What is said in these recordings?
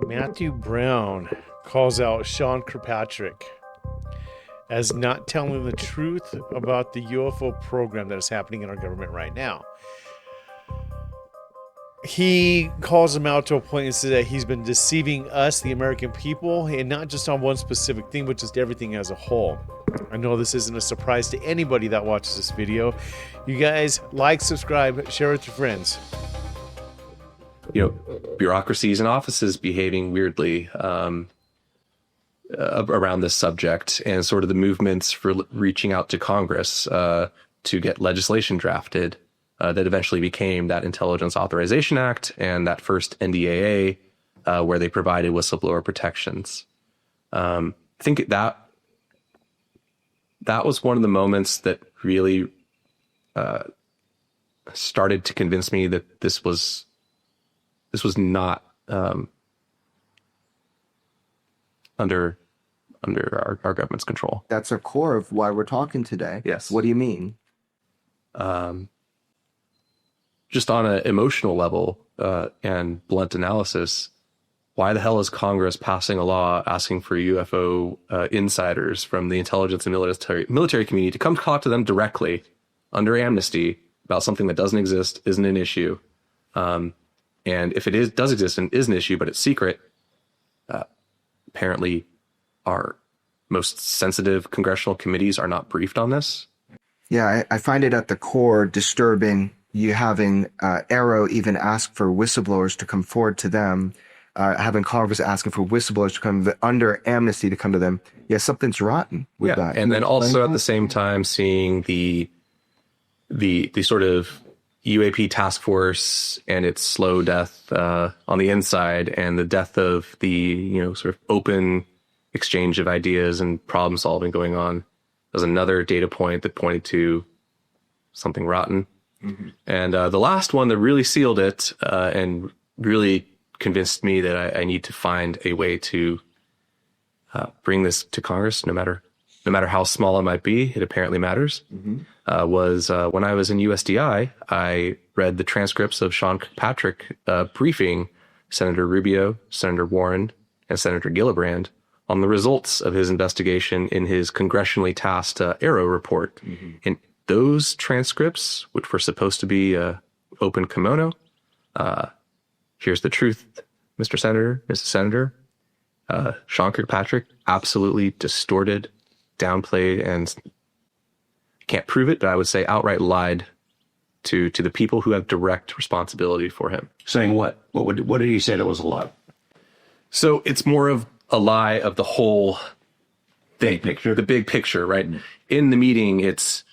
Matthew Brown calls out Sean Kirkpatrick as not telling the truth about the UFO program that is happening in our government right now. He calls him out to a point and says that he's been deceiving us, the American people, and not just on one specific thing, but just everything as a whole. I know this isn't a surprise to anybody that watches this video. You guys like, subscribe, share with your friends. You know, bureaucracies and offices behaving weirdly around this subject, and sort of the movements for reaching out to Congress to get legislation drafted that eventually became that Intelligence Authorization Act and that first NDAA where they provided whistleblower protections. I think that was one of the moments that really started to convince me that this was not under our government's control. That's a core of why we're talking today. Yes. What do you mean? Just on an emotional level and blunt analysis, why the hell is Congress passing a law asking for UFO insiders from the intelligence and military community to come talk to them directly under amnesty about something that doesn't exist, isn't an issue? And if it does exist and is an issue, but it's secret, apparently our most sensitive congressional committees are not briefed on this. Yeah, I find it at the core disturbing you having AARO even ask for whistleblowers to come forward to them, having Congress asking for whistleblowers to come under amnesty to come to them. Yeah, something's rotten with that. And then also at the same time seeing the sort of UAP task force and its slow death on the inside, and the death of the sort of open exchange of ideas and problem solving going on was another data point that pointed to something rotten. Mm-hmm. And the last one that really sealed it and really convinced me that I need to find a way to bring this to Congress, no matter how small it might be, it apparently matters. Mm-hmm. Was when I was in USDI, I read the transcripts of Sean Kirkpatrick briefing Senator Rubio, Senator Warren, and Senator Gillibrand on the results of his investigation in his congressionally tasked AARO report. Mm-hmm. And those transcripts, which were supposed to be open kimono, here's the truth, Mr. Senator, Mrs. Senator, Sean Kirkpatrick absolutely distorted, downplayed, and can't prove it, but I would say outright lied to the people who have direct responsibility for him. Saying what? What did he say that was a lie? So it's more of a lie of the whole thing, the big picture, right? Mm-hmm. In the meeting, it's,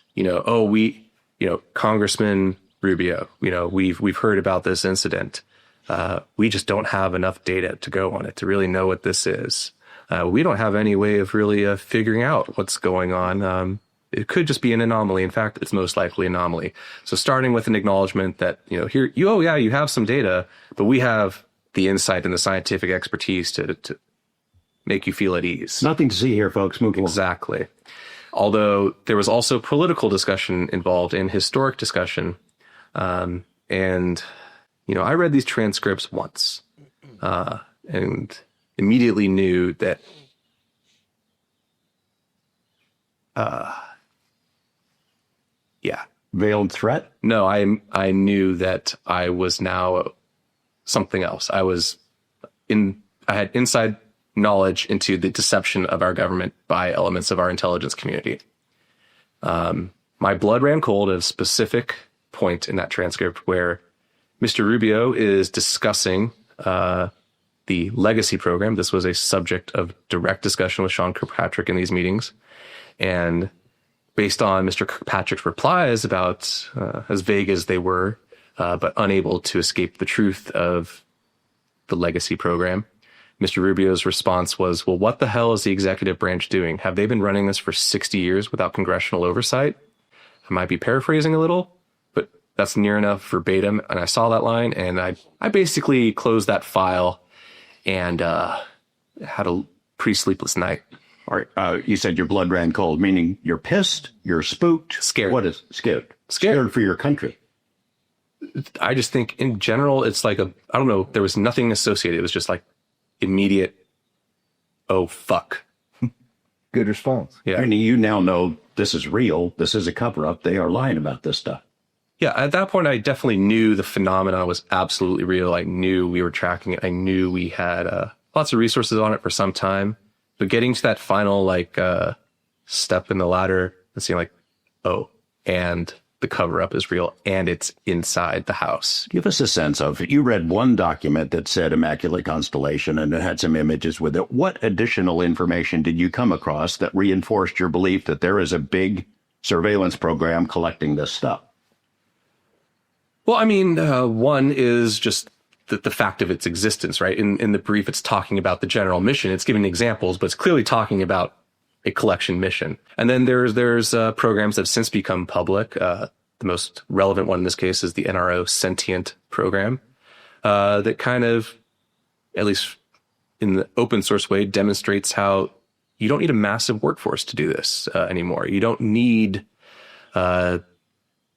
Congressman Rubio, we've heard about this incident. We just don't have enough data to go on it to really know what this is. We don't have any way of really figuring out what's going on. It could just be an anomaly. In fact, it's most likely an anomaly. So starting with an acknowledgement that, here, you have some data, but we have the insight and the scientific expertise to make you feel at ease. Nothing to see here, folks. Move along. Exactly. Although there was also political discussion involved in historic discussion. And, I read these transcripts once and immediately knew that Veiled threat? No, I knew that I was now something else. I had inside knowledge into the deception of our government by elements of our intelligence community. My blood ran cold at a specific point in that transcript where Mr. Rubio is discussing the legacy program. This was a subject of direct discussion with Sean Kirkpatrick in these meetings. And based on Mr. Kirkpatrick's replies about as vague as they were, but unable to escape the truth of the legacy program, Mr. Rubio's response was, well, what the hell is the executive branch doing? Have they been running this for 60 years without congressional oversight? I might be paraphrasing a little, but that's near enough verbatim. And I saw that line, and I basically closed that file and had a pretty sleepless night. All right. You said your blood ran cold, meaning you're pissed, you're spooked. Scared. What is scared? Scared for your country. I just think in general, it's like I don't know, there was nothing associated. It was just like immediate, oh, fuck. Good response. Yeah. And you now know this is real. This is a cover-up. They are lying about this stuff. Yeah, at that point, I definitely knew the phenomena was absolutely real. I knew we were tracking it. I knew we had lots of resources on it for some time. But getting to that final step in the ladder and seeing like, oh, and the cover-up is real, and it's inside the house. Give us a sense of, you read one document that said Immaculate Constellation and it had some images with it. What additional information did you come across that reinforced your belief that there is a big surveillance program collecting this stuff? Well, I mean, one is just the fact of its existence, right? In the brief, it's talking about the general mission. It's giving examples, but it's clearly talking about a collection mission. And then there's programs that have since become public. The most relevant one in this case is the NRO Sentient program, that kind of, at least in the open source way, demonstrates how you don't need a massive workforce to do this anymore. You don't need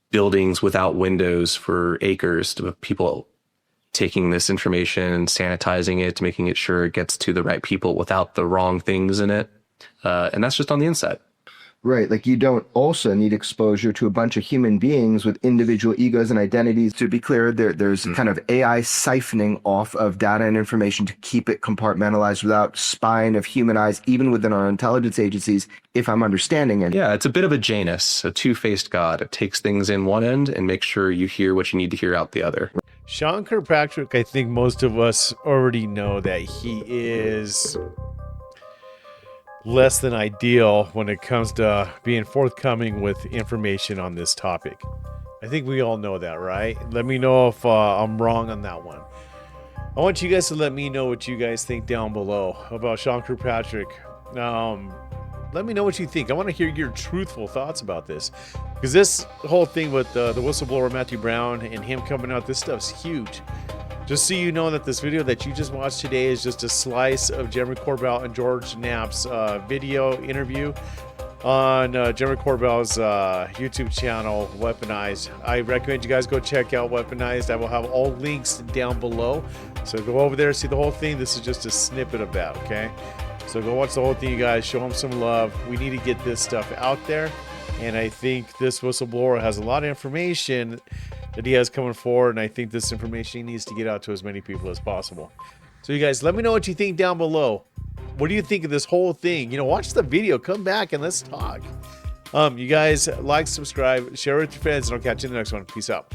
buildings without windows for acres to people taking this information and sanitizing it, making it sure it gets to the right people without the wrong things in it. And that's just on the inside. Right. Like you don't also need exposure to a bunch of human beings with individual egos and identities. To be clear, there's kind of AI siphoning off of data and information to keep it compartmentalized without spying of human eyes, even within our intelligence agencies, if I'm understanding it. Yeah, it's a bit of a Janus, a two-faced god. It takes things in one end and makes sure you hear what you need to hear out the other. Sean Kirkpatrick, I think most of us already know that he is less than ideal when it comes to being forthcoming with information on this topic. I think we all know that, right? Let me know if I'm wrong on that one. I want you guys to let me know what you guys think down below about Sean Kirkpatrick. Let me know what you think. I want to hear your truthful thoughts about this, because this whole thing with the whistleblower Matthew Brown and him coming out, this stuff's huge. Just so you know that this video that you just watched today is just a slice of Jeremy Corbell and George Knapp's video interview on Jeremy Corbell's YouTube channel, Weaponized. I recommend you guys go check out Weaponized. I will have all links down below. So go over there, see the whole thing. This is just a snippet of that, okay? So go watch the whole thing, you guys. Show him some love. We need to get this stuff out there. And I think this whistleblower has a lot of information that he has coming forward, and I think this information needs to get out to as many people as possible. So you guys, let me know what you think down below. What do you think of this whole thing? You know, watch the video, come back, and let's talk. You guys, like, subscribe, share with your friends, and I'll catch you in the next one. Peace out.